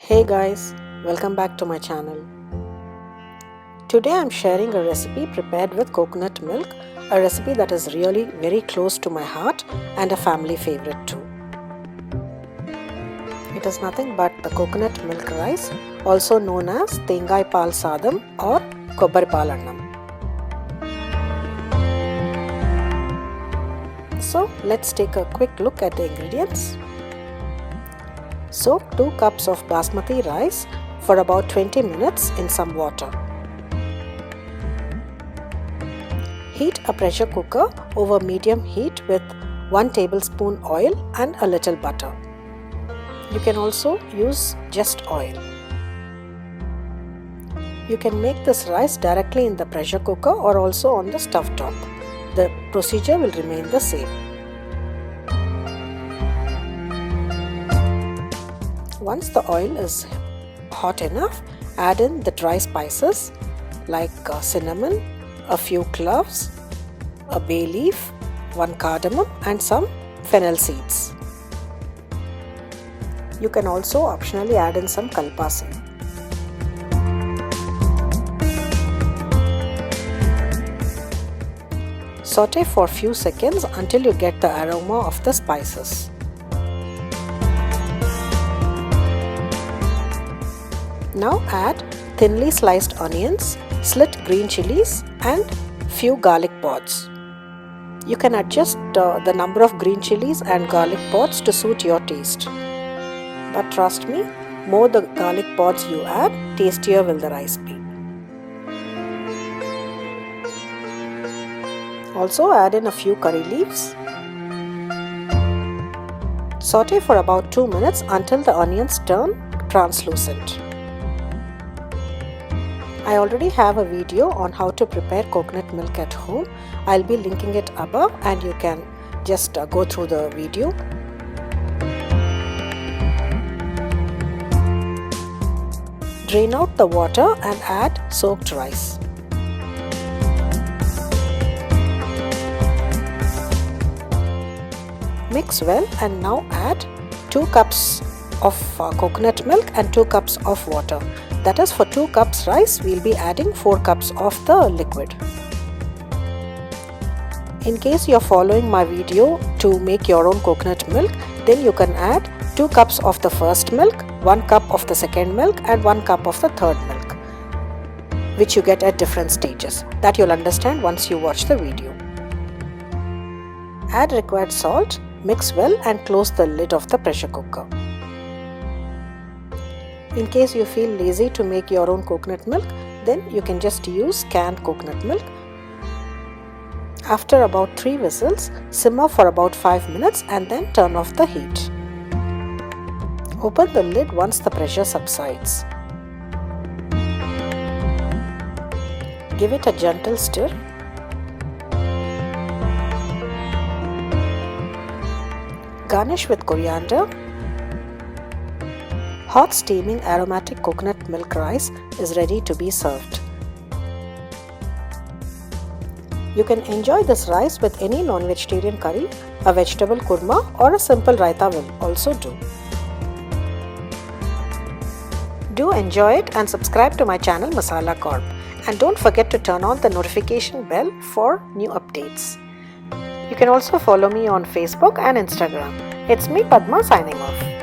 Hey guys, welcome back to my channel. Today I'm sharing a recipe prepared with coconut milk, a recipe that is really very close to my heart and a family favorite too. It is nothing but the coconut milk rice, also known as Thengai Paal Sadam or Kobbari Palu. So let's take a quick look at the ingredients. Soak 2 cups of basmati rice for about 20 minutes in some water. Heat a pressure cooker over medium heat with 1 tablespoon oil and a little butter. You can also use just oil. You can make this rice directly in the pressure cooker or also on the stove top. The procedure will remain the same. Once the oil is hot enough, add in the dry spices like cinnamon, a few cloves, a bay leaf, 1 cardamom and some fennel seeds. You can also optionally add in some kalpasi. Saute for a few seconds until you get the aroma of the spices. Now add thinly sliced onions, slit green chilies and few garlic pods. You can adjust the number of green chilies and garlic pods to suit your taste. But trust me, more the garlic pods you add, tastier will the rice be. Also add in a few curry leaves. Saute for about 2 minutes until the onions turn translucent. I already have a video on how to prepare coconut milk at home. I'll be linking it above and you can just go through the video. Drain out the water and add soaked rice. Mix well and now add 2 cups of coconut milk and 2 cups of water. That is, for 2 cups rice, we'll be adding 4 cups of the liquid. In case you're following my video to make your own coconut milk, then you can add 2 cups of the first milk, 1 cup of the second milk and 1 cup of the third milk, which you get at different stages. That you'll understand once you watch the video. Add required salt, mix well and close the lid of the pressure cooker. In case you feel lazy to make your own coconut milk, then you can just use canned coconut milk. After about 3 whistles, simmer for about 5 minutes and then turn off the heat. Open the lid once the pressure subsides. Give it a gentle stir. Garnish with coriander. Hot steaming aromatic coconut milk rice is ready to be served. You can enjoy this rice with any non-vegetarian curry, a vegetable kurma or a simple raita will also do. Do enjoy it and subscribe to my channel MasalaKorb, and don't forget to turn on the notification bell for new updates. You can also follow me on Facebook and Instagram. It's me, Padma, signing off.